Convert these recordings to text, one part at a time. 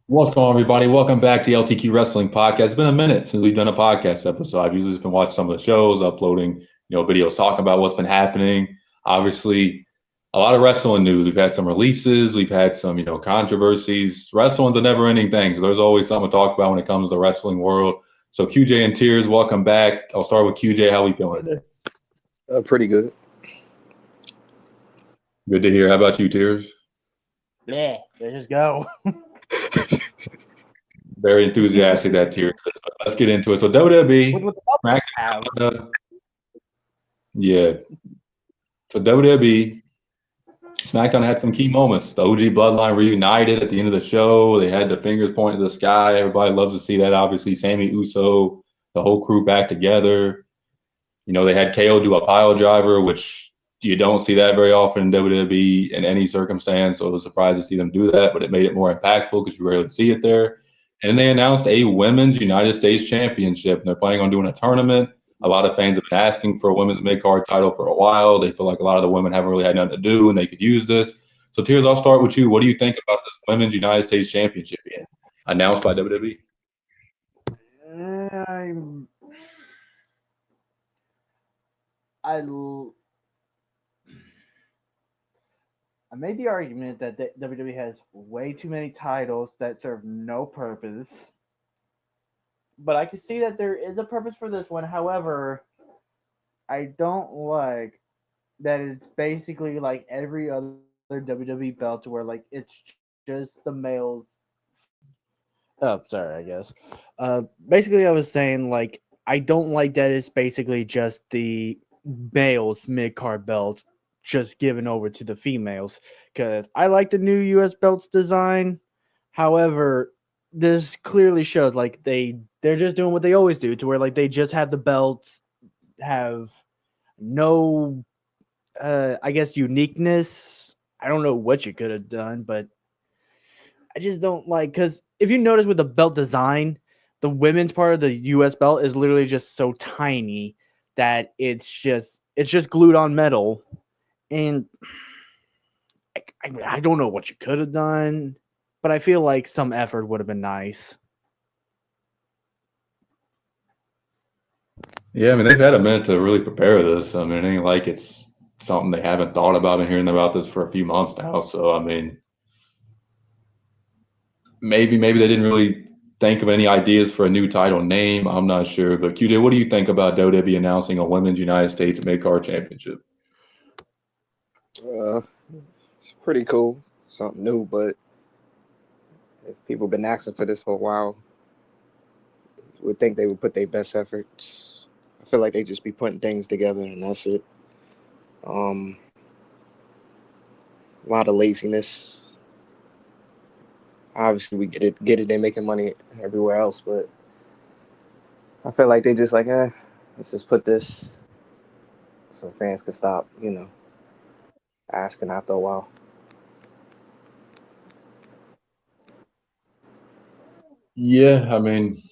What's going on, everybody? Welcome back to the LTQ Wrestling Podcast. It's been a minute since we've done a podcast episode. I've usually just been watching some of the shows, uploading, videos talking about what's been happening. Obviously, a lot of wrestling news. We've had some releases, we've had some, controversies. Wrestling's a never-ending thing, so there's always something to talk about when it comes to the wrestling world. So QJ and Tears, welcome back. I'll start with QJ. How we feeling today? Pretty good. Good to hear. How about you, Tears? Yeah, let's just go. Very enthusiastic that Tears. Let's get into it. So WWE, With the SmackDown, yeah. So WWE, SmackDown had some key moments. The OG Bloodline reunited at the end of the show. They had the fingers pointing to the sky. Everybody loves to see that. Obviously, Sammy Uso, the whole crew back together. They had KO do a pile driver, which you don't see that very often in WWE in any circumstance. So I was surprised to see them do that, but it made it more impactful because you rarely see it there. And they announced a Women's United States Championship, and they're planning on doing a tournament. A lot of fans have been asking for a women's mid-card title for a while. They feel like a lot of the women haven't really had nothing to do, and they could use this. So, Tears, I'll start with you. What do you think about this Women's United States Championship being announced by WWE? I'm, I, I made the argument that WWE has way too many titles that serve no purpose. But I can see that there is a purpose for this one. However, I don't like that it's basically like every other WWE belt where like it's just the males. Oh, sorry, I guess. Basically, I was saying like I don't like that it's basically just the males mid card belts just given over to the females because I like the new U.S. belts design. However, this clearly shows like they're just doing what they always do to where like they just have the belts have no I guess uniqueness. I don't know what you could have done, but I just don't like because if you notice with the belt design, the women's part of the U.S. belt is literally just so tiny that it's just glued on metal, and I don't know what you could have done, but I feel like some effort would have been nice. Yeah, I mean, they've had a minute to really prepare this. I mean, it ain't like it's something they haven't thought about. I've been hearing about this for a few months now. So, I mean, maybe they didn't really think of any ideas for a new title name. I'm not sure. But QJ, what do you think about WWE announcing a Women's United States Mid-Card Championship? Uh, it's pretty cool. Something new, but if people been asking for this for a while, you would think they would put their best efforts. I feel like they just be putting things together and that's it. Um, a lot of laziness. Obviously, we get it. They're making money everywhere else, but I feel like they just like, let's just put this so fans can stop, asking after a while. Yeah, I mean,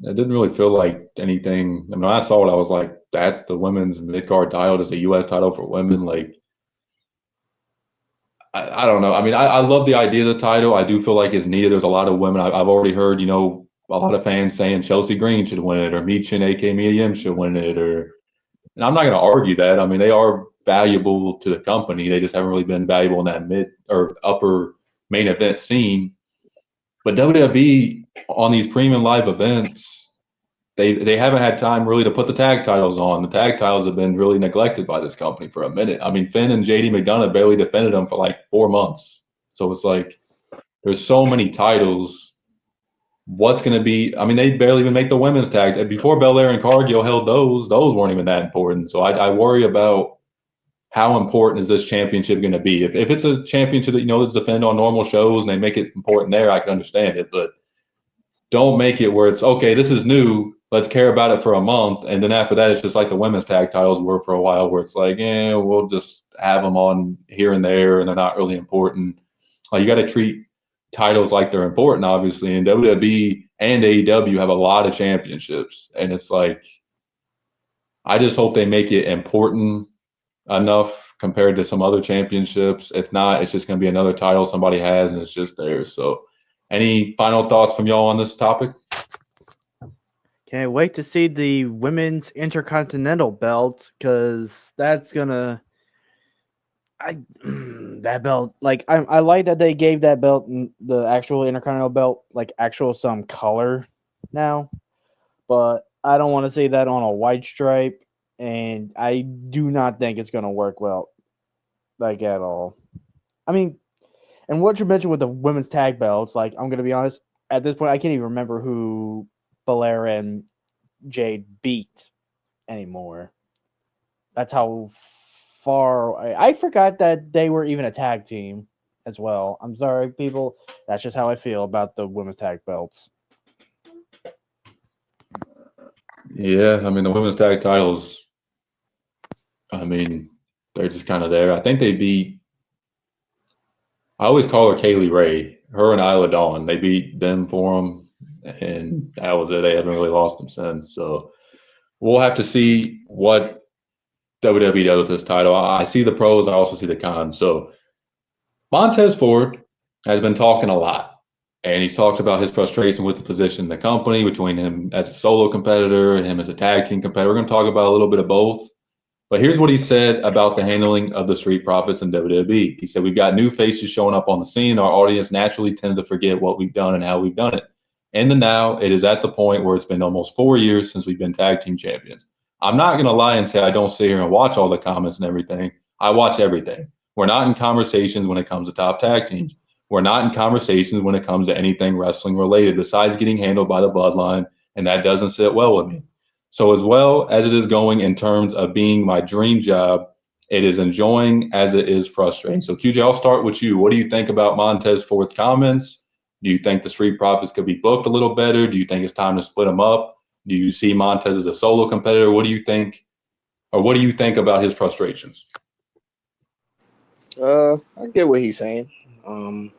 it didn't really feel like anything. I mean, when I saw it, I was like, that's the women's mid-card title. It's a U.S. title for women. Like, I don't know. I mean, I love the idea of the title. I do feel like it's needed. There's a lot of women. I've already heard, a lot of fans saying Chelsea Green should win it or Michin, aka Mia Yim, should win it. And I'm not going to argue that. I mean, they are valuable to the company. They just haven't really been valuable in that mid or upper main event scene. But WWE on these premium live events, they haven't had time really to put the tag titles on. The tag titles have been really neglected by this company for a minute. I mean, Finn and JD McDonough barely defended them for like 4 months. So it's like there's so many titles. What's going to be? I mean, they barely even make the women's tag before Belair and Cargill held those. Those weren't even that important. So I worry about how important is this championship going to be? If it's a championship that to defend on normal shows and they make it important there, I can understand it. But don't make it where it's okay. This is new. Let's care about it for a month, and then after that, it's just like the women's tag titles were for a while, where it's like, yeah, we'll just have them on here and there, and they're not really important. You got to treat titles like they're important, obviously. And WWE and AEW have a lot of championships, and it's like I just hope they make it important enough compared to some other championships. If not, it's just going to be another title somebody has, and it's just theirs. So Any final thoughts from y'all on this topic? Can't wait to see the women's intercontinental belt because that's gonna. That belt, like I like that they gave that belt, the actual intercontinental belt, like actual some color now, but I don't want to see that on a white stripe, and I do not think it's gonna work well, like at all. I mean, and what you mentioned with the women's tag belts, like I'm gonna be honest, at this point I can't even remember who Belair and Jade beat anymore. That's how far I forgot that they were even a tag team as well. I'm sorry, people. That's just how I feel about the women's tag belts. Yeah, I mean the women's tag titles. I mean they're just kind of there. I think they beat. I always call her Kaylee Ray. Her and Isla Dawn. They beat them for them, and that was it. They haven't really lost them since. So we'll have to see what WWE does with this title. I see the pros. I also see the cons. So Montez Ford has been talking a lot, and he's talked about his frustration with the position in the company between him as a solo competitor and him as a tag team competitor. We're going to talk about a little bit of both. But here's what he said about the handling of the Street Profits in WWE. He said, "We've got new faces showing up on the scene. Our audience naturally tends to forget what we've done and how we've done it. In the now, it is at the point where it's been almost 4 years since we've been tag team champions. I'm not going to lie and say I don't sit here and watch all the comments and everything. I watch everything. We're not in conversations when it comes to top tag teams. We're not in conversations when it comes to anything wrestling related besides getting handled by the Bloodline, and that doesn't sit well with me. So, as well as it is going in terms of being my dream job, it is enjoying as it is frustrating." So, QJ, I'll start with you. What do you think about Montez Ford's comments? Do you think the Street Profits could be booked a little better? Do you think it's time to split them up? Do you see Montez as a solo competitor? What do you think, or what do you think about his frustrations? I get what he's saying. I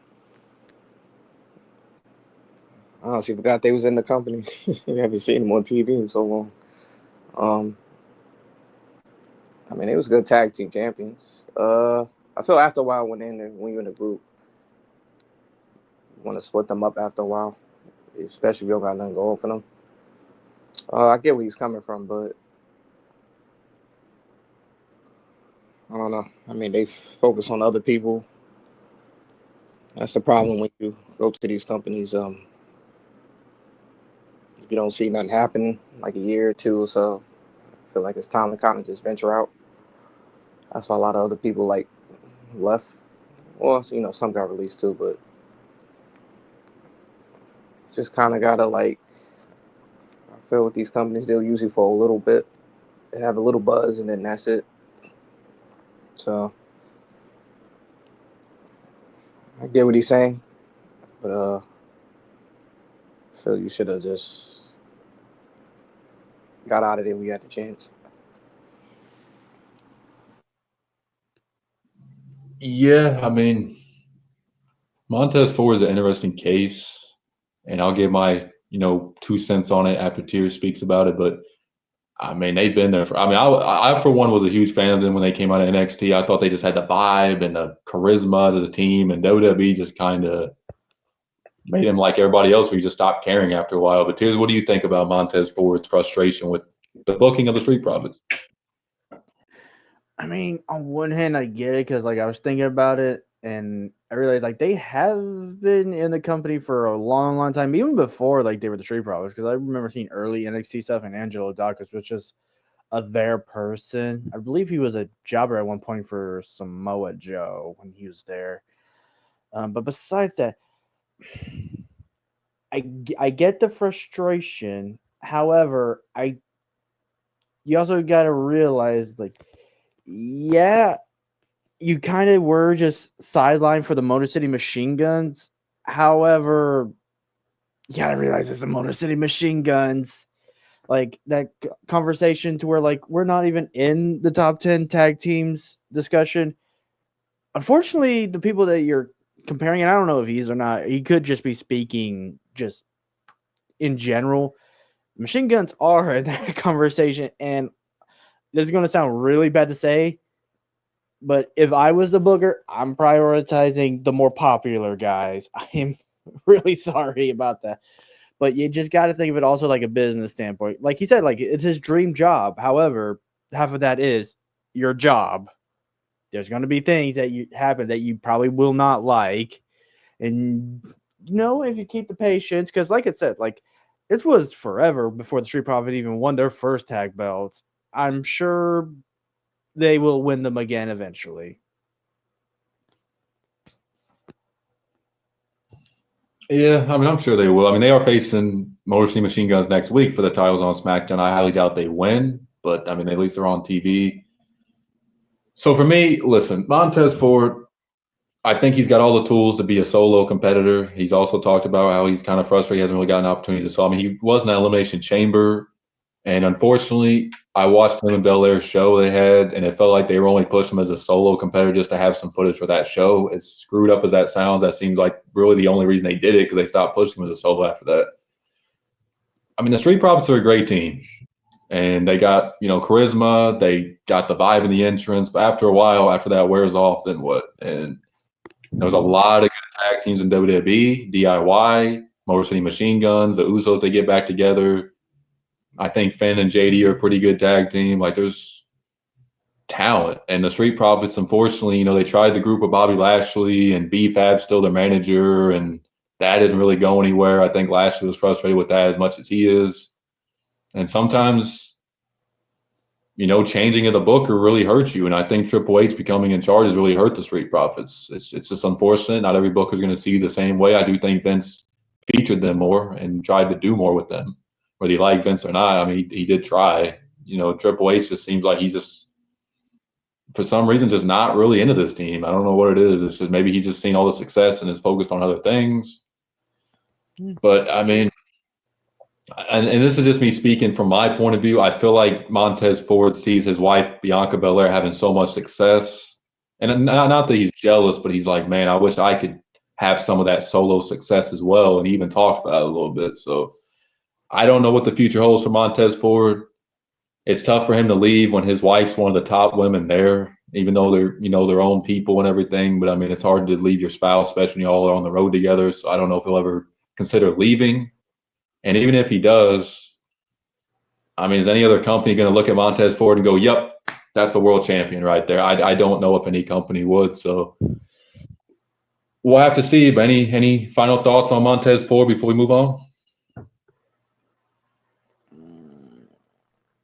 honestly forgot they was in the company. I haven't seen them on TV in so long. Um, I mean, they was good tag team champions. I feel after a while when you're in a group, you want to split them up after a while, especially if you don't got nothing going for them. I get where he's coming from, but I don't know. I mean, they focus on other people. That's the problem when you go to these companies. If you don't see nothing happen like a year or two or so, I feel like it's time to kind of just venture out. That's why a lot of other people like left. Well, some got released too, but just kind of gotta like. I feel with these companies, they'll use you for a little bit, they have a little buzz, and then that's it. So I get what he's saying, but I feel you should have just got out of there when you had the chance. Yeah, I mean, Montez Ford is an interesting case, and I'll give my 2 cents on it after Tier speaks about it. But I mean, they've been there for. I mean, I for one was a huge fan of them when they came out of NXT. I thought they just had the vibe and the charisma to the team, and WWE just kind of made him like everybody else. We just stopped caring after a while. But Tiers, what do you think about Montez Ford's frustration with the booking of the Street Profits? I mean, on one hand, I get it because like I was thinking about it, and I realized like they have been in the company for a long, long time, even before like they were the Street Profits. Because I remember seeing early NXT stuff, and Angelo Dawkins was just a there person. I believe he was a jobber at one point for Samoa Joe when he was there. But besides that, I get the frustration. However, you also got to realize like, yeah, you kind of were just sidelined for the Motor City Machine Guns. However, you got to realize it's the Motor City Machine Guns. Like that conversation to where like we're not even in the top 10 tag teams discussion. Unfortunately, the people that you're comparing, and I don't know if he's or not, he could just be speaking just in general. Machine Guns are in that conversation, and this is going to sound really bad to say, but if I was the booker, I'm prioritizing the more popular guys. I am Really sorry about that. But you just got to think of it also like a business standpoint. Like he said, like it's his dream job. However, half of that is your job. There's going to be things that you happen that you probably will not like. And, if you keep the patience, because like I said, like this was forever before the Street Profit even won their first tag belts. I'm sure they will win them again eventually. Yeah, I mean, I'm sure they will. I mean, they are facing Motor City Machine Guns next week for the titles on SmackDown. I highly doubt they win, but I mean, at least they're on TV. So for me, listen, Montez Ford, I think he's got all the tools to be a solo competitor. He's also talked about how he's kind of frustrated. He hasn't really gotten opportunities to sell. I mean, he was in that Elimination Chamber, and unfortunately, I watched him and Belair's show they had, and it felt like they were only pushing him as a solo competitor just to have some footage for that show. As screwed up as that sounds, that seems like really the only reason they did it, because they stopped pushing him as a solo after that. I mean, the Street Profits are a great team, and they got, charisma. They got the vibe in the entrance, but after a while, after that wears off, then what? And there was a lot of good tag teams in WWE, DIY, Motor City Machine Guns, the Usos, they get back together. I think Finn and JD are a pretty good tag team. Like, there's talent. And the Street Profits, unfortunately, they tried the group of Bobby Lashley, and B-Fab's still their manager, and that didn't really go anywhere. I think Lashley was frustrated with that as much as he is. And sometimes, changing of the booker really hurts you. And I think Triple H becoming in charge has really hurt the Street Profits. It's just unfortunate. Not every booker is going to see the same way. I do think Vince featured them more and tried to do more with them, whether you like Vince or not. I mean, he did try. Triple H just seems like he's just, for some reason, just not really into this team. I don't know what it is. It's just maybe he's just seen all the success and is focused on other things. But I mean, and this is just me speaking from my point of view, I feel like Montez Ford sees his wife, Bianca Belair, having so much success. And not that he's jealous, but he's like, man, I wish I could have some of that solo success as well. And he even talked about it a little bit. So I don't know what the future holds for Montez Ford. It's tough for him to leave when his wife's one of the top women there, even though they're, their own people and everything. But I mean, it's hard to leave your spouse, especially when you all are on the road together. So I don't know if he'll ever consider leaving. And even if he does, I mean, is any other company going to look at Montez Ford and go, yep, that's a world champion right there? I don't know if any company would. So we'll have to see. But any final thoughts on Montez Ford before we move on?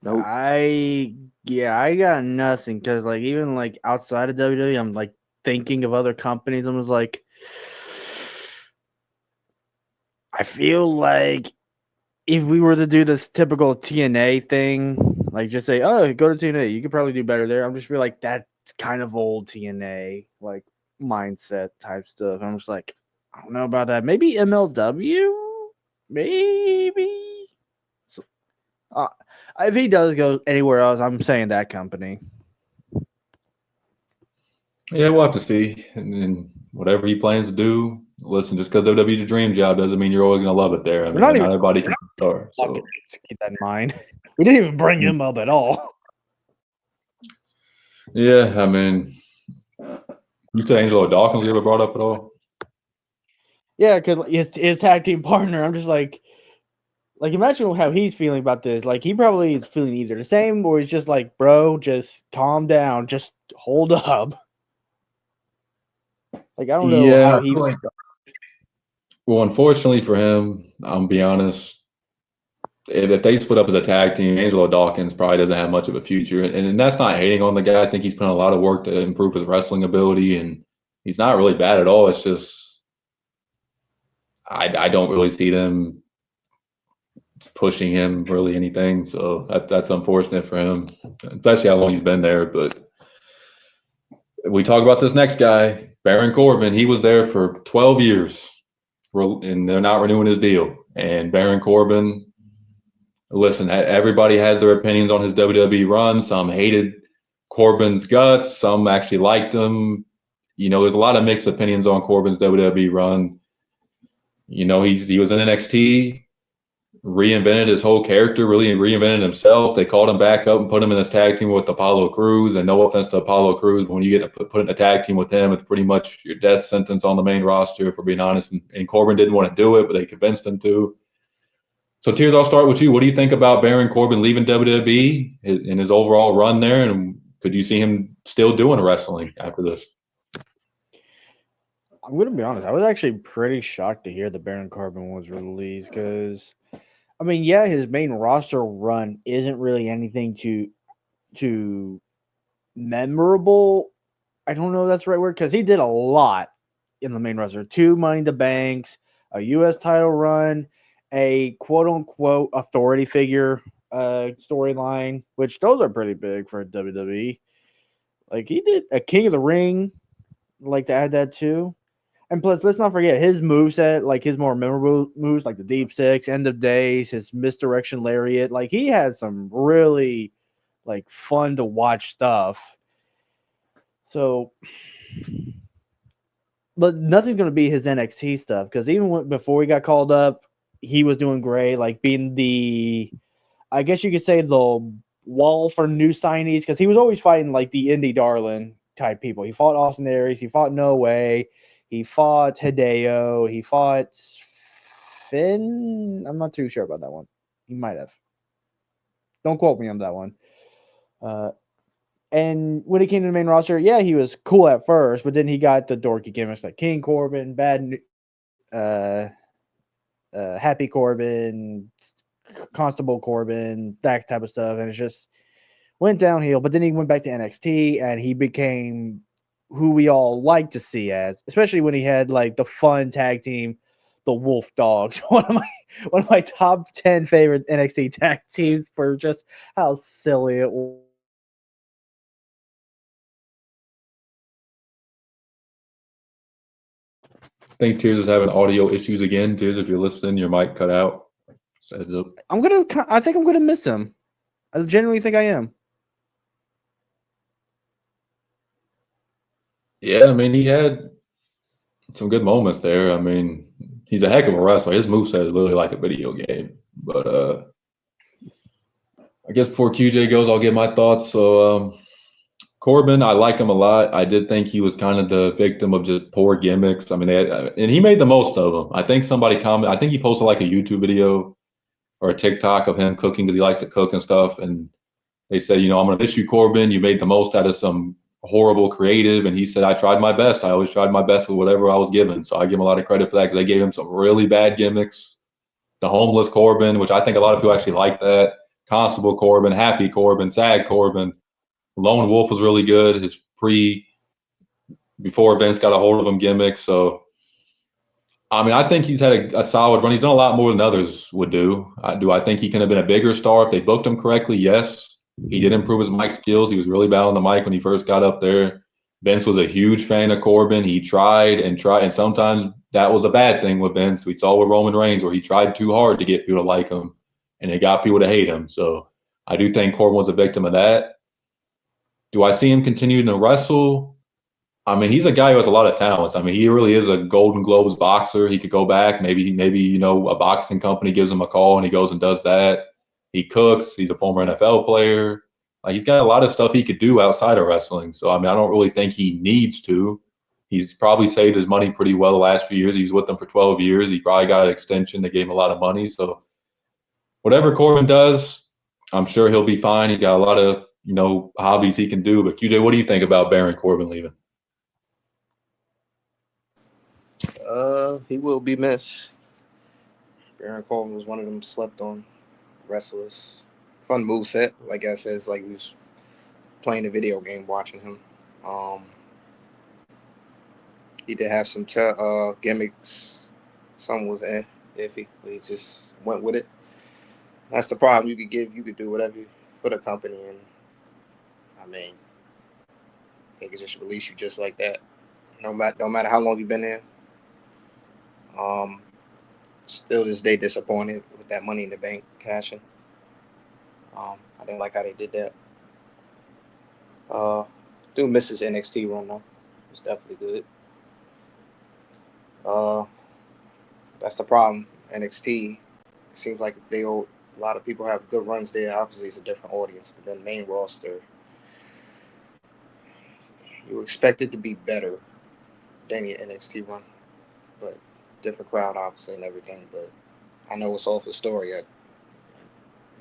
Nope. I got nothing, because like even like outside of WWE, I'm like thinking of other companies. I was like, I feel like if we were to do this typical TNA thing, like just say, oh, go to TNA, you could probably do better there. I'm just feel like that's kind of old TNA like mindset type stuff. I'm just like, I don't know about that. Maybe MLW, maybe. So, if he does go anywhere else, I'm saying that company. Yeah, we'll have to see. And then whatever he plans to do, listen, just because WWE's your dream job doesn't mean you're always going to love it there. I mean, not everybody can start. So. Keep that in mind. We didn't even bring him up at all. Yeah, I mean, you said Angelo Dawkins ever brought up at all? Yeah, because his tag team partner, I'm just like imagine how he's feeling about this. Like, he probably is feeling either the same, or he's just like, bro, just calm down, just hold up. Like, I don't know how he. Well, unfortunately for him, I'll be honest. If they split up as a tag team, Angelo Dawkins probably doesn't have much of a future. And that's not hating on the guy. I think he's put in a lot of work to improve his wrestling ability, and he's not really bad at all. It's just I don't really see them pushing him really anything. So that's unfortunate for him, especially how long he's been there. But we talk about this next guy, Baron Corbin. He was there for 12 years, and they're not renewing his deal. And Baron Corbin, listen, everybody has their opinions on his WWE run. Some hated Corbin's guts. Some actually liked him. There's a lot of mixed opinions on Corbin's WWE run. He was in NXT. reinvented his whole character, really reinvented himself. They called him back up and put him in this tag team with Apollo Crews. And no offense to Apollo Crews, but when you get put in a tag team with him, it's pretty much your death sentence on the main roster, if we're being honest. And Corbin didn't want to do it, but they convinced him to. So, Tears, I'll start with you. What do you think about Baron Corbin leaving WWE in his overall run there? And could you see him still doing wrestling after this? I'm going to be honest. I was actually pretty shocked to hear that Baron Corbin was released because, I mean, yeah, his main roster run isn't really anything to memorable. I don't know if that's the right word because he did a lot in the main roster. 2 Money in the Banks, a U.S. title run, a quote-unquote authority figure storyline, which those are pretty big for WWE. Like, he did a King of the Ring. I'd like to add that too. And plus, let's not forget his moveset, like his more memorable moves, like the Deep Six, End of Days, his misdirection lariat. Like, he had some really, like, fun to watch stuff. So, but nothing's going to be his NXT stuff because even before he got called up, he was doing great, like being I guess you could say the wall for new signees because he was always fighting like the indie darling type people. He fought Austin Aries, he fought No Way, he fought Hideo, he fought Finn. I'm not too sure about that one. He might have. Don't quote me on that one. And when he came to the main roster, yeah, he was cool at first, but then he got the dorky gimmicks like King Corbin, Happy Corbin, Constable Corbin, that type of stuff, and it just went downhill. But then he went back to NXT, and he became who we all like to see as, especially when he had like the fun tag team, the Wolf Dogs, one of my top 10 favorite NXT tag teams for just how silly it was. I think Tears is having audio issues again. Tears, if you're listening, your mic cut out. Heads up. I think I'm gonna miss him. I genuinely think I am. Yeah, I mean, he had some good moments there. I mean, he's a heck of a wrestler. His moveset is literally like a video game. But I guess before QJ goes, I'll give my thoughts. So Corbin, I like him a lot. I did think he was kind of the victim of just poor gimmicks. I mean, and he made the most of them. I think somebody commented. I think he posted like a YouTube video or a TikTok of him cooking because he likes to cook and stuff. And they said, I'm going to miss you, Corbin. You made the most out of some horrible creative. And he said, I tried my best. I always tried my best with whatever I was given. So I give him a lot of credit for that because they gave him some really bad gimmicks. The homeless Corbin, which I think a lot of people actually like that. Constable Corbin, Happy Corbin, Sad Corbin. Lone Wolf was really good. His before Vince got a hold of him gimmick. So, I mean, I think he's had a solid run. He's done a lot more than others would do. I think he could have been a bigger star if they booked him correctly? Yes. He did improve his mic skills. He was really bad on the mic when he first got up there. Vince was a huge fan of Corbin. He tried, and sometimes that was a bad thing with Vince. We saw with Roman Reigns where he tried too hard to get people to like him, and it got people to hate him. So I do think Corbin was a victim of that. Do I see him continuing to wrestle? I mean, he's a guy who has a lot of talents. I mean, he really is a Golden Globes boxer. He could go back. Maybe a boxing company gives him a call and he goes and does that. He cooks. He's a former NFL player. Like, he's got a lot of stuff he could do outside of wrestling. So, I mean, I don't really think he needs to. He's probably saved his money pretty well the last few years. He was with them for 12 years. He probably got an extension that gave him a lot of money. So, whatever Corbin does, I'm sure he'll be fine. He's got a lot of, hobbies he can do. But, QJ, what do you think about Baron Corbin leaving? He will be missed. Baron Corbin was one of them slept on wrestlers. Fun moveset, like I said, it's like we was playing a video game watching him. He did have some gimmicks. Some was iffy, but he just went with it. That's the problem. You could do whatever for the company, and I mean, they could just release you just like that. No matter how long you've been there. Still this day disappointed with that Money in the Bank cashing. I didn't like how they did that. Do miss his NXT run though. It's definitely good. That's the problem. NXT it seems like a lot of people have good runs there. Obviously, it's a different audience, but then main roster, you expect it to be better than your NXT run, but different crowd, obviously, and everything. But I know it's all for story when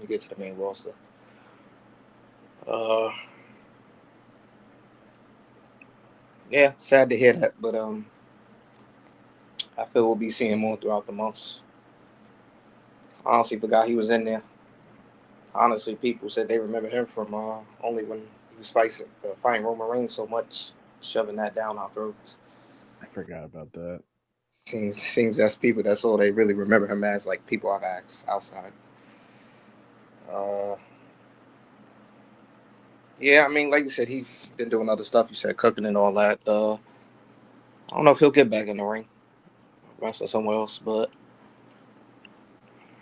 you get to the main roster. Yeah, sad to hear that, but I feel we'll be seeing more throughout the months. I honestly forgot he was in there. Honestly, people said they remember him from only when he was fighting Roman Reigns so much, shoving that down our throats. I forgot about that. Seems that's all they really remember him as, like people I've asked outside. Yeah, I mean, like you said, he's been doing other stuff. You said cooking and all that. I don't know if he'll get back in the ring, wrestle somewhere else, but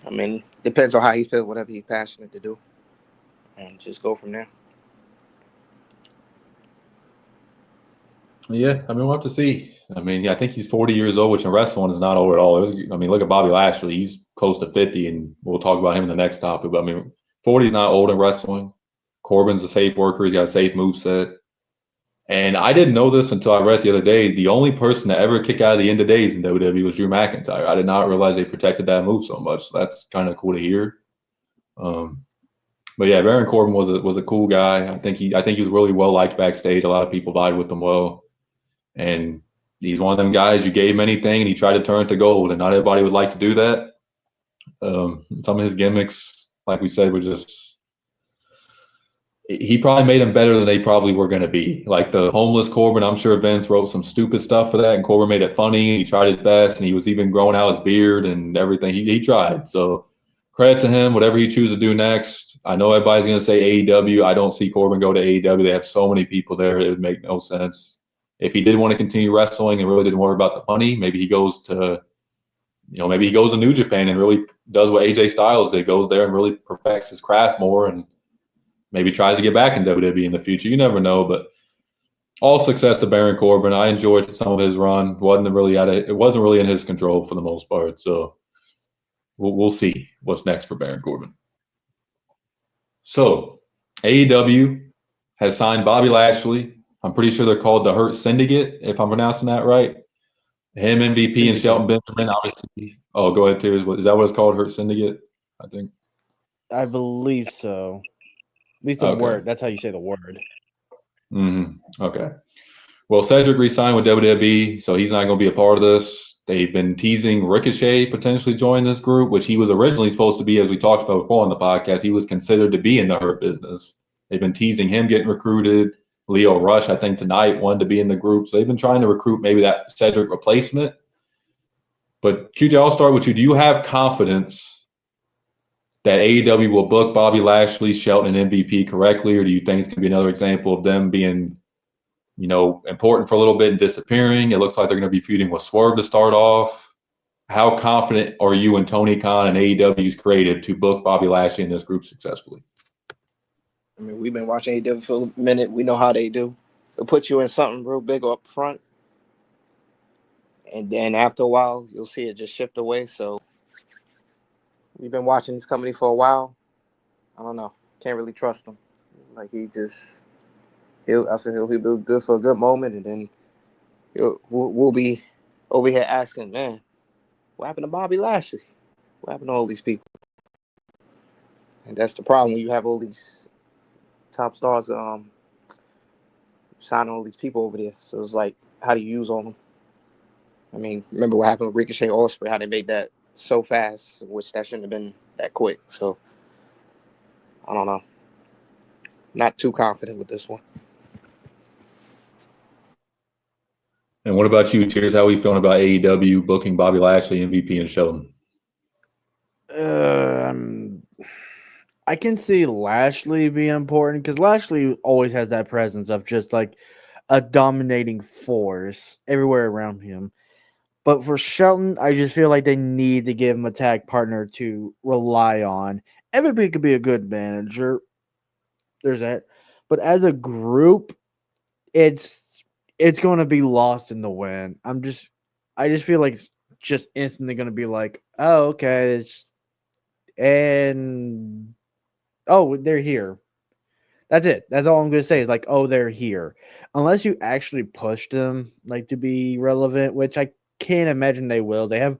I mean, depends on how he feels, whatever he's passionate to do, and just go from there. Yeah, I mean, we'll have to see. I mean, yeah, I think he's 40 years old, which in wrestling is not old at all. I mean, look at Bobby Lashley. He's close to 50, and we'll talk about him in the next topic. But I mean, 40 is not old in wrestling. Corbin's a safe worker. He's got a safe moveset. And I didn't know this until I read the other day. The only person to ever kick out of the end of days in WWE was Drew McIntyre. I did not realize they protected that move so much. So that's kind of cool to hear. But yeah, Baron Corbin was a cool guy. I think he was really well liked backstage. A lot of people vibe with him well. And he's one of them guys, you gave him anything and he tried to turn it to gold, and not everybody would like to do that. Some of his gimmicks, like we said, were just, he probably made them better than they probably were going to be. Like the homeless Corbin, I'm sure Vince wrote some stupid stuff for that, and Corbin made it funny. He tried his best, and he was even growing out his beard and everything. He tried. So credit to him, whatever he chooses to do next. I know everybody's going to say AEW. I don't see Corbin go to AEW. They have so many people there, it would make no sense. If he did want to continue wrestling and really didn't worry about the money, maybe he goes to, maybe he goes to New Japan and really does what AJ Styles did, goes there and really perfects his craft more, and maybe tries to get back in WWE in the future. You never know, but all success to Baron Corbin. I enjoyed some of his run. It wasn't really in his control for the most part. So we'll see what's next for Baron Corbin. So AEW has signed Bobby Lashley. I'm pretty sure they're called the Hurt Syndicate, if I'm pronouncing that right. Him, MVP, and Shelton Benjamin, obviously. Oh, go ahead, Tears. Is that what it's called, Hurt Syndicate? I think. I believe so. At least the word. That's how you say the word. Okay. Well, Cedric re-signed with WWE, so he's not going to be a part of this. They've been teasing Ricochet potentially joining this group, which he was originally supposed to be, as we talked about before on the podcast. He was considered to be in the Hurt business. They've been teasing him getting recruited. Leo Rush, I think tonight, wanted to be in the group. So they've been trying to recruit maybe that Cedric replacement. But QJ, I'll start with you. Do you have confidence that AEW will book Bobby Lashley, Shelton, and MVP correctly, or do you think it's going to be another example of them being, important for a little bit and disappearing? It looks like they're going to be feuding with Swerve to start off. How confident are you in Tony Khan and AEW's creative to book Bobby Lashley in this group successfully? I mean, we've been watching AEW for a minute. We know how they do. They'll put you in something real big up front, and then after a while, you'll see it just shift away. So we've been watching this company for a while. I don't know. Can't really trust him. Like I feel he'll be good for a good moment, and then we'll be over here asking, man, what happened to Bobby Lashley? What happened to all these people? And that's the problem when you have all these top stars signing all these people over there. So it's like, how do you use all of them? I mean, remember what happened with Ricochet Ospreay, how they made that so fast, which that shouldn't have been that quick. So I don't know. Not too confident with this one. And what about you, Tears? How are you feeling about AEW booking Bobby Lashley, MVP, and Shelton? I can see Lashley being important because Lashley always has that presence of just like a dominating force everywhere around him. But for Shelton, I just feel like they need to give him a tag partner to rely on. MVP could be a good manager. There's that. But as a group, it's going to be lost in the wind. I just feel like it's just instantly going to be like, oh, okay, and oh, they're here. That's it. That's all I'm gonna say is like, oh, they're here. Unless you actually push them like to be relevant, which I can't imagine they will. They have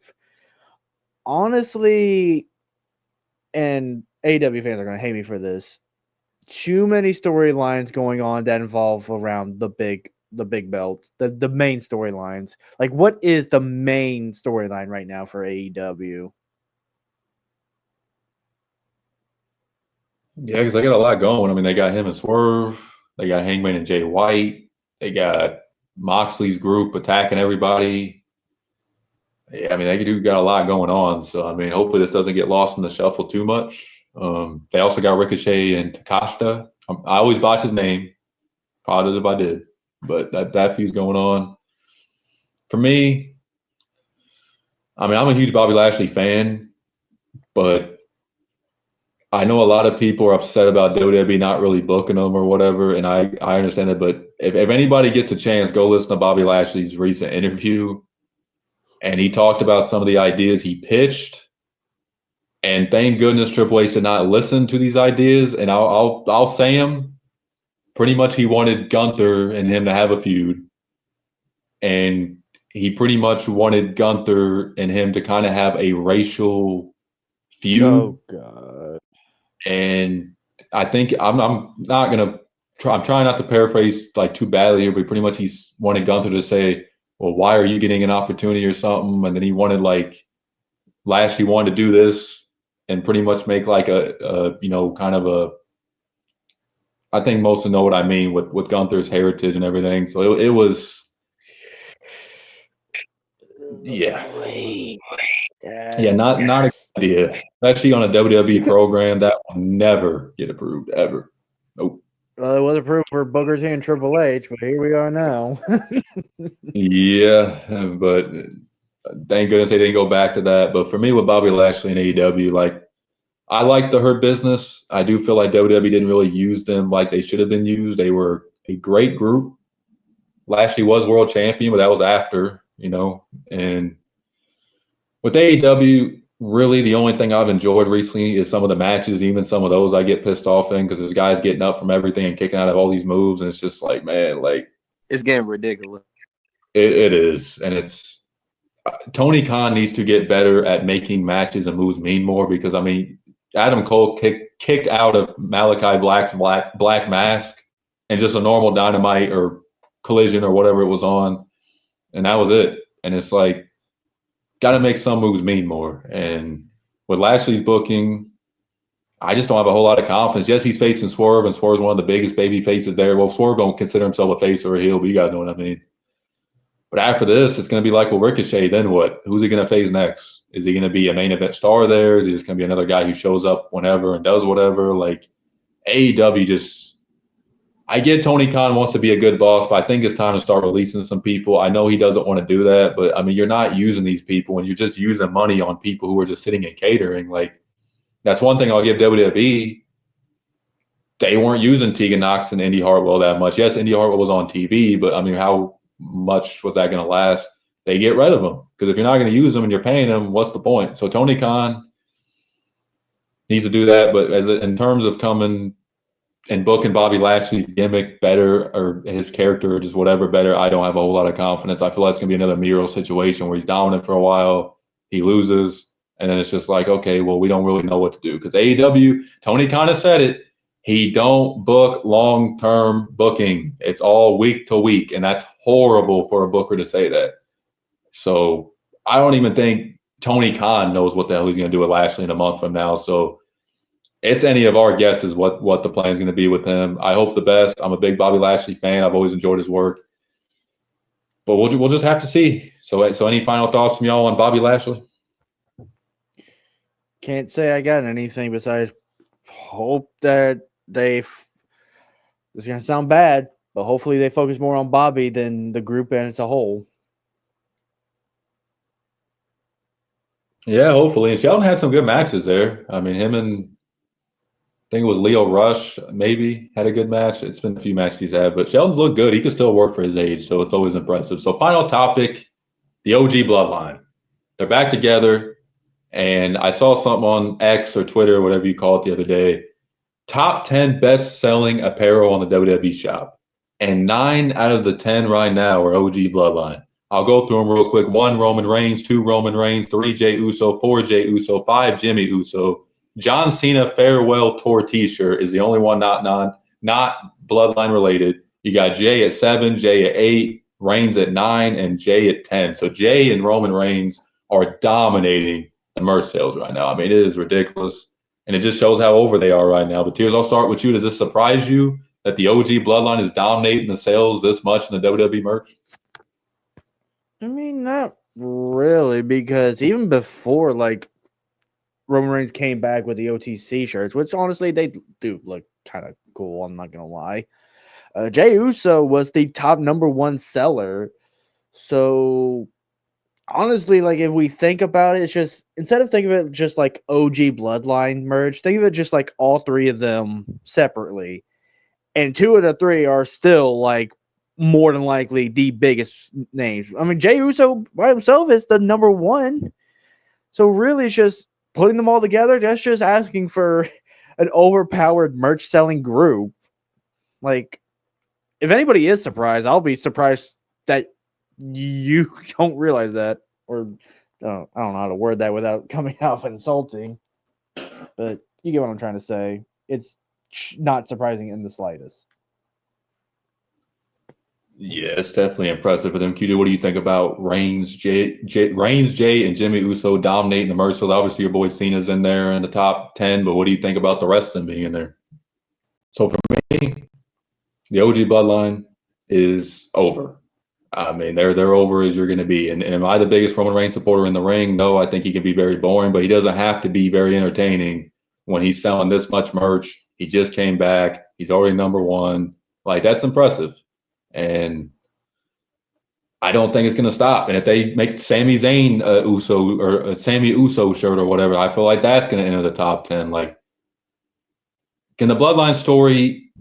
honestly, and AEW fans are gonna hate me for this. Too many storylines going on that involve around the big belts, the main storylines. Like, what is the main storyline right now for AEW? Yeah, because they got a lot going. I mean, they got him and Swerve. They got Hangman and Jay White. They got Moxley's group attacking everybody. Yeah, I mean, they do got a lot going on. So, I mean, hopefully this doesn't get lost in the shuffle too much. They also got Ricochet and Takashita. I always botch his name. Positive I did. But that feud's going on. For me, I mean, I'm a huge Bobby Lashley fan, but I know a lot of people are upset about WWE not really booking them or whatever, and I understand it. But if anybody gets a chance, go listen to Bobby Lashley's recent interview, and he talked about some of the ideas he pitched. And thank goodness Triple H did not listen to these ideas. And I'll say him. Pretty much, he wanted Gunther and him to have a feud, and he pretty much wanted Gunther and him to kind of have a racial feud. Oh God. And I think I'm not gonna try. I'm trying not to paraphrase like too badly here, but pretty much he's wanted Gunther to say, "Well, why are you getting an opportunity or something?" And then he wanted like Lashley wanted to do this and pretty much make like a kind of a. I think most of know what I mean with Gunther's heritage and everything. So it was, yeah, not a good idea, especially on a WWE program that will never get approved ever. Nope. Well, it was approved for Booker T and Triple H, but here we are now. Yeah, but thank goodness they didn't go back to that. But for me, with Bobby Lashley and AEW, like I like the Hurt Business. I do feel like WWE didn't really use them like they should have been used. They were a great group. Lashley was world champion, but that was after, and with AEW, really the only thing I've enjoyed recently is some of the matches. Even some of those I get pissed off in because there's guys getting up from everything and kicking out of all these moves, and it's just like, man, like It's getting ridiculous. it is, and it's Tony Khan needs to get better at making matches and moves mean more because I mean, Adam Cole kicked out of Malachi Black's black mask and just a normal Dynamite or Collision or whatever it was on, and that was it. And it's like, got to make some moves mean more. And with Lashley's booking, I just don't have a whole lot of confidence. Yes, he's facing Swerve, and Swerve's one of the biggest baby faces there. Well, Swerve don't consider himself a face or a heel, but you guys know what I mean. But after this, it's going to be like with Ricochet. Then what? Who's he going to face next? Is he going to be a main event star there? Is he just going to be another guy who shows up whenever and does whatever? Like AEW just – I get Tony Khan wants to be a good boss, but I think it's time to start releasing some people. I know he doesn't want to do that, but, I mean, you're not using these people and you're just using money on people who are just sitting and catering. Like, that's one thing I'll give WWE. They weren't using Tegan Knox and Indy Hartwell that much. Yes, Indy Hartwell was on TV, but, I mean, how – much was that going to last? They get rid of them because if you're not going to use them and you're paying them, what's the point? So Tony Khan needs to do that. But in terms of coming and booking Bobby Lashley's gimmick better or his character or just whatever better, I don't have a whole lot of confidence. I feel like it's going to be another Miro situation where he's dominant for a while, he loses, and then it's just like, okay, well, we don't really know what to do because AEW, Tony Khan has said it. He don't book long-term booking. It's all week to week, and that's horrible for a booker to say that. So I don't even think Tony Khan knows what the hell he's going to do with Lashley in a month from now. So it's any of our guesses what the plan is going to be with him. I hope the best. I'm a big Bobby Lashley fan. I've always enjoyed his work. But we'll just have to see. So any final thoughts from y'all on Bobby Lashley? Can't say I got anything besides hope that it's going to sound bad, but hopefully they focus more on Bobby than the group as a whole. Yeah, hopefully. And Sheldon had some good matches there. I mean, him and I think it was Leo Rush maybe had a good match. It's been a few matches he's had, but Sheldon's looked good. He can still work for his age, so it's always impressive. So final topic, the OG Bloodline. They're back together. And I saw something on X or Twitter or whatever you call it the other day. Top 10 best-selling apparel on the WWE shop. And 9 out of the 10 right now are OG Bloodline. I'll go through them real quick. 1, Roman Reigns. 2, Roman Reigns. 3, Jey Uso. 4, Jey Uso. 5, Jimmy Uso. John Cena farewell tour T-shirt is the only one not Bloodline related. You got Jey at 7, Jey at 8, Reigns at 9, and Jey at 10. So Jey and Roman Reigns are dominating the merch sales right now. I mean, it is ridiculous. And it just shows how over they are right now. But Tears, I'll start with you. Does this surprise you that the OG Bloodline is dominating the sales this much in the WWE merch? I mean, not really, because even before like Roman Reigns came back with the OTC shirts, which honestly they do look kind of cool. I'm not gonna lie. Jey Uso was the top #1 seller. So honestly, like if we think about it, it's just instead of thinking of it just like OG Bloodline merge, think of it just like all three of them separately. And 2 of the 3 are still like more than likely the biggest names. I mean, Jey Uso by himself is the #1. So really it's just putting them all together, that's just asking for an overpowered merch selling group. Like, if anybody is surprised, I'll be surprised that you don't realize that. Or I don't know how to word that without coming off insulting. But you get what I'm trying to say. It's not surprising in the slightest. Yeah, it's definitely impressive for them. QJ, what do you think about Reigns, Jey, and Jimmy Uso dominating the merch sales? Obviously, your boy Cena's in there in the top 10, but what do you think about the rest of them being in there? So for me, the OG Bloodline is over. I mean, they're over as you're going to be. And am I the biggest Roman Reigns supporter in the ring? No, I think he can be very boring, but he doesn't have to be very entertaining when he's selling this much merch. He just came back. He's already #1. Like, that's impressive. And I don't think it's going to stop. And if they make Sami Zayn Uso or a Sami Uso shirt or whatever, I feel like that's going to enter the top 10. Like, can the Bloodline story,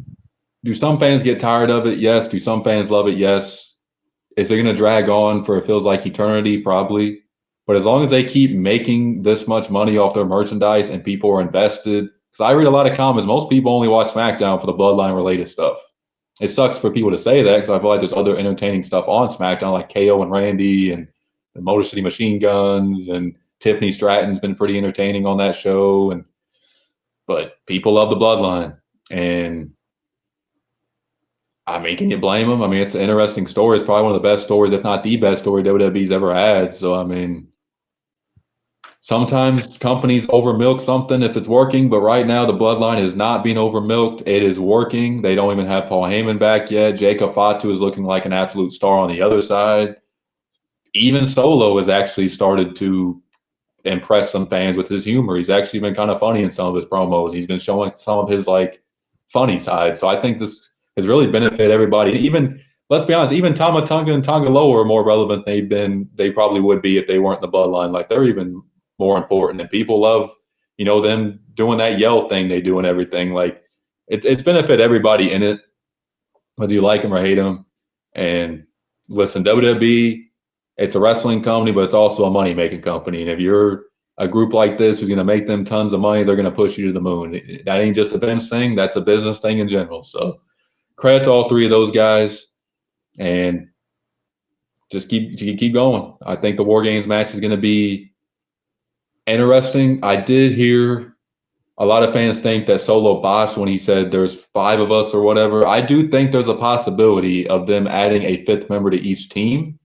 do some fans get tired of it? Yes. Do some fans love it? Yes. Is it going to drag on for it feels like eternity? Probably. But as long as they keep making this much money off their merchandise and people are invested, because I read a lot of comments, most people only watch SmackDown for the Bloodline related stuff. It sucks for people to say that because I feel like there's other entertaining stuff on SmackDown, like KO and Randy and the Motor City Machine Guns, and Tiffany Stratton's been pretty entertaining on that show. But people love the Bloodline, and I mean, can you blame them? I mean, it's an interesting story. It's probably one of the best stories, if not the best story WWE's ever had. So I mean, sometimes companies overmilk something if it's working, but right now the Bloodline is not being overmilked. It is working. They don't even have Paul Heyman back yet. Jacob Fatu is looking like an absolute star on the other side. Even Solo has actually started to impress some fans with his humor. He's actually been kind of funny in some of his promos. He's been showing some of his like funny side. So I think this has really benefited everybody. Even let's be honest, even Tama Tonga and Tonga Loa are more relevant than they probably would be if they weren't in the Bloodline. Like, they're even more important, and people love, them doing that yell thing they do and everything. Like, it's benefit everybody in it, whether you like them or hate them. And listen, WWE, it's a wrestling company, but it's also a money making company. And if you're a group like this who's going to make them tons of money, they're going to push you to the moon. That ain't just a Vince thing; that's a business thing in general. So credit to all 3 of those guys, and just keep going. I think the War Games match is going to be interesting. I did hear a lot of fans think that Solo botched when he said there's 5 of us or whatever. I do think there's a possibility of them adding a 5th member to each team.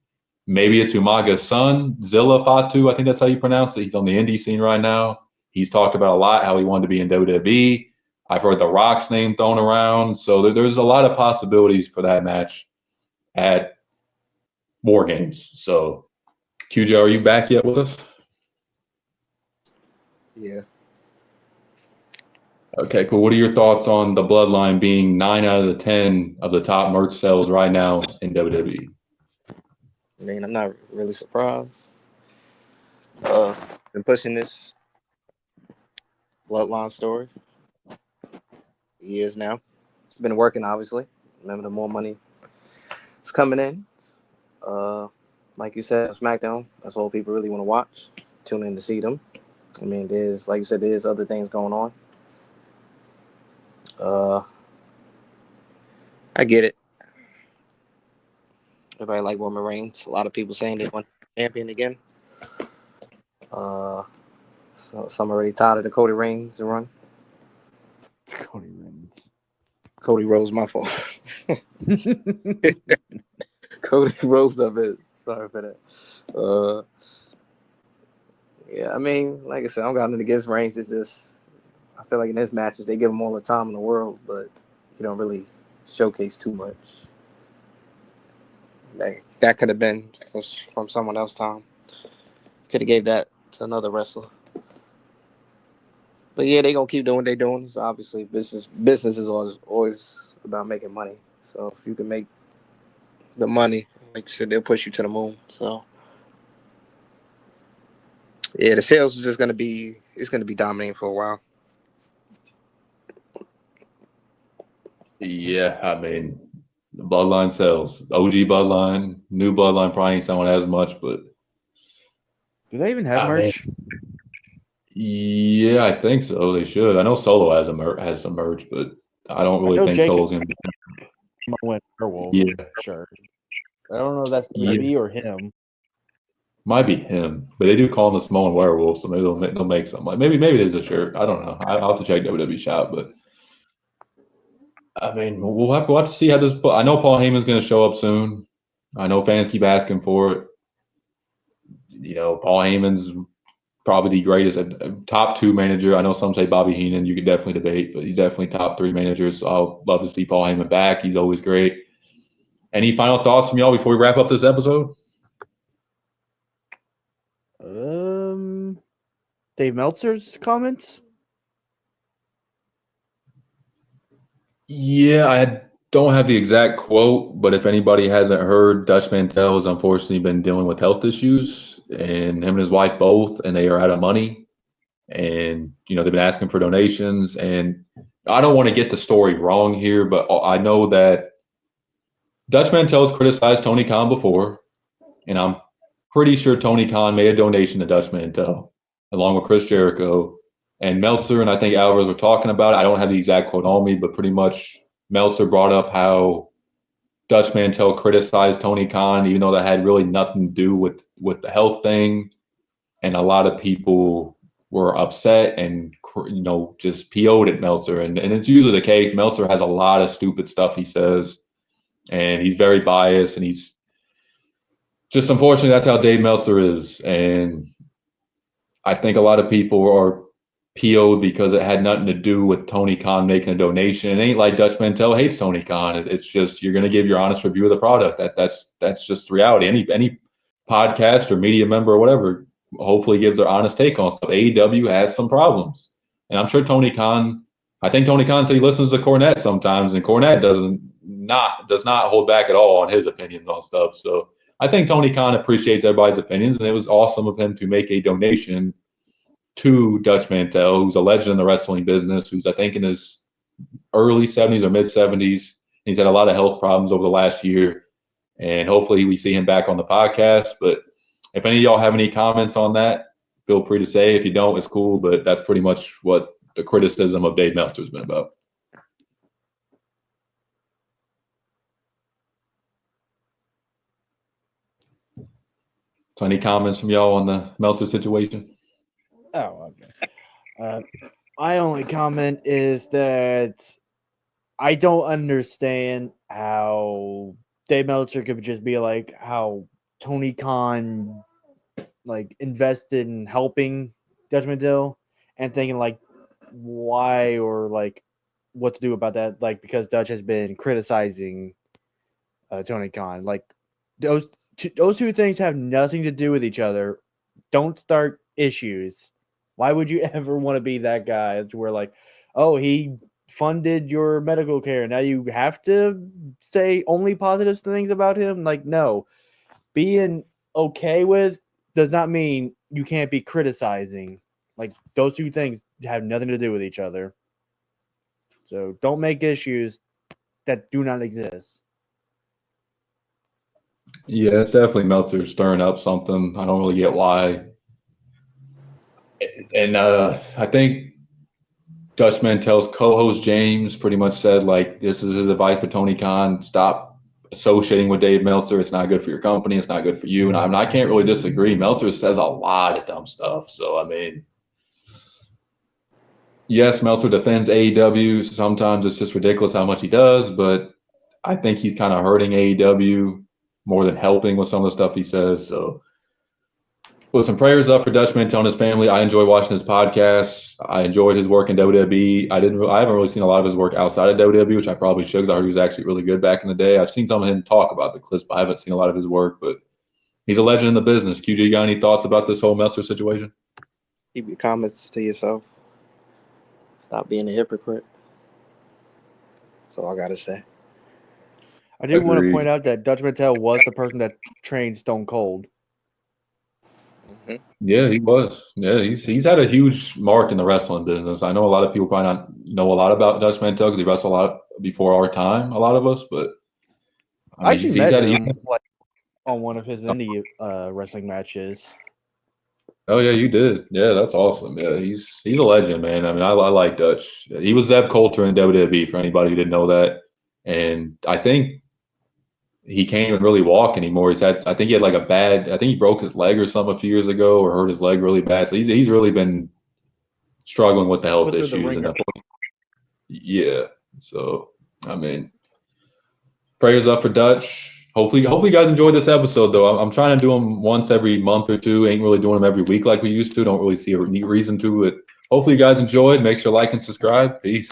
Maybe it's Umaga's son, Zilla Fatu. I think that's how you pronounce it. He's on the indie scene right now. He's talked about a lot how he wanted to be in WWE. I've heard The Rock's name thrown around. So there's a lot of possibilities for that match at War Games. So, QJ, are you back yet with us? Yeah. Okay, cool. What are your thoughts on the Bloodline being 9 out of the 10 of the top merch sales right now in WWE? I mean, I'm not really surprised. Been pushing this Bloodline story years now. It's been working, obviously. Remember, the more money is coming in. Like you said, SmackDown, that's all people really want to watch. Tune in to see them. I mean, there's, like you said, there's other things going on. I get it. Everybody like Roman Reigns. A lot of people saying they want champion again. So some already tired of the Cody Reigns run. Cody Reigns. Cody Rose, my fault. Cody Rose of it. Sorry for that. Yeah, I mean, like I said, I don't got nothing against Reigns. It's just I feel like in his matches they give him all the time in the world, but he don't really showcase too much. That could have been from someone else, Tom. Could have gave that to another wrestler. But yeah, they gonna keep doing what they doing. It's obviously business. Business is always about making money. So if you can make the money, like you said, they'll push you to the moon. So yeah, the sales is just gonna be dominating for a while. Yeah, I mean, the Bloodline sells. OG Bloodline, new Bloodline probably ain't selling as much, but Do they even have I mean, merch? yeah, I think so. They should. I know Solo has some merch, but I don't I really know think Jacob Solo's gonna be. went werewolf Yeah, shirt. I don't know if that's yeah, WWE or him. might be him, but they do call him the Samoan Werewolf, so maybe they'll make something. Like maybe it is a shirt. I don't know. I'll have to check WWE shop, but I mean, we'll have to see how this. I know Paul Heyman's going to show up soon. I know fans keep asking for it. You know, Paul Heyman's probably the greatest top two manager. I know some say Bobby Heenan. You could definitely debate, but he's definitely top three managers. So I'll love to see Paul Heyman back. He's always great. Any final thoughts from y'all before we wrap up this episode? Dave Meltzer's comments. Yeah, I don't have the exact quote, but if anybody hasn't heard, Dutch Mantel has unfortunately been dealing with health issues, and him and his wife both, and they are out of money. And you know they've been asking for donations, and I don't want to get the story wrong here, but I know that Dutch Mantel's criticized Tony Khan before, and I'm pretty sure Tony Khan made a donation to Dutch Mantel along with Chris Jericho. And Meltzer and I think Alvarez were talking about it. I don't have the exact quote on me, but pretty much Meltzer brought up how Dutch Mantel criticized Tony Khan, even though that had really nothing to do with the health thing. And a lot of people were upset and just PO'd at Meltzer. And it's usually the case. Meltzer has a lot of stupid stuff he says, and he's very biased, and he's just unfortunately that's how Dave Meltzer is. And I think a lot of people are PO'd because it had nothing to do with Tony Khan making a donation. It ain't like Dutch Mantel hates Tony Khan. It's just you're going to give your honest review of the product. That's just reality. Any podcast or media member or whatever hopefully gives their honest take on stuff. AEW has some problems, and I'm sure Tony Khan. I think Tony Khan said he listens to Cornette sometimes, and Cornette does not hold back at all on his opinions on stuff. So I think Tony Khan appreciates everybody's opinions, and it was awesome of him to make a donation to Dutch Mantel, who's a legend in the wrestling business, who's I think in his early 70s or mid 70s. He's had a lot of health problems over the last year, and hopefully we see him back on the podcast. But if any of y'all have any comments on that, feel free to say. If you don't, it's cool. But that's pretty much what the criticism of Dave Meltzer has been about. So any comments from y'all on the Meltzer situation? Oh, okay. My only comment is that I don't understand how Dave Meltzer could just be like how Tony Khan like invested in helping Dutch Mantel and thinking like why or like what to do about that, like because Dutch has been criticizing Tony Khan. Like those two things have nothing to do with each other. Don't start issues. Why would you ever want to be that guy? It's where like, oh, he funded your medical care. Now you have to say only positive things about him. Like, no, being okay with does not mean you can't be criticizing. Like those two things have nothing to do with each other. So don't make issues that do not exist. Yeah, it's definitely Meltzer stirring up something. I don't really get why. And I think Dutch Mantel's co-host James pretty much said, like, this is his advice for Tony Khan: stop associating with Dave Meltzer. It's not good for your company. It's not good for you. And I can't really disagree. Meltzer says a lot of dumb stuff. So, I mean, yes, Meltzer defends AEW. Sometimes it's just ridiculous how much he does, but I think he's kind of hurting AEW more than helping with some of the stuff he says. So, with some prayers up for Dutch Mantel and his family. I enjoy watching his podcast. I enjoyed his work in WWE. I haven't really seen a lot of his work outside of WWE, which I probably should, because I heard he was actually really good back in the day. I've seen some of him talk about the clips, but I haven't seen a lot of his work. But he's a legend in the business. QG, you got any thoughts about this whole Meltzer situation? Keep your comments to yourself. Stop being a hypocrite. That's all I gotta say. I do want to Agreed. point out that Dutch Mantel was the person that trained Stone Cold. Mm-hmm. Yeah, he was. Yeah, he's had a huge mark in the wrestling business. I know a lot of people probably not know a lot about Dutch Mantel because he wrestled a lot before our time, a lot of us. But I I mean, actually he's met had him like on one of his indie wrestling matches. Oh yeah, you did. Yeah, that's awesome. Yeah, he's a legend, man. I mean, I like Dutch. He was Zeb Coulter in WWE for anybody who didn't know that. And I think he can't even really walk anymore. I think he had like I think he broke his leg or something a few years ago, or hurt his leg really bad. So he's really been struggling with the health Put through the issues and ringer. yeah. So I mean, prayers up for Dutch. Hopefully you guys enjoyed this episode, though. I'm trying to do them once every month or two. Ain't really doing them every week like we used to. Don't really see a neat reason to, but hopefully you guys enjoyed. Make sure to like and subscribe. Peace.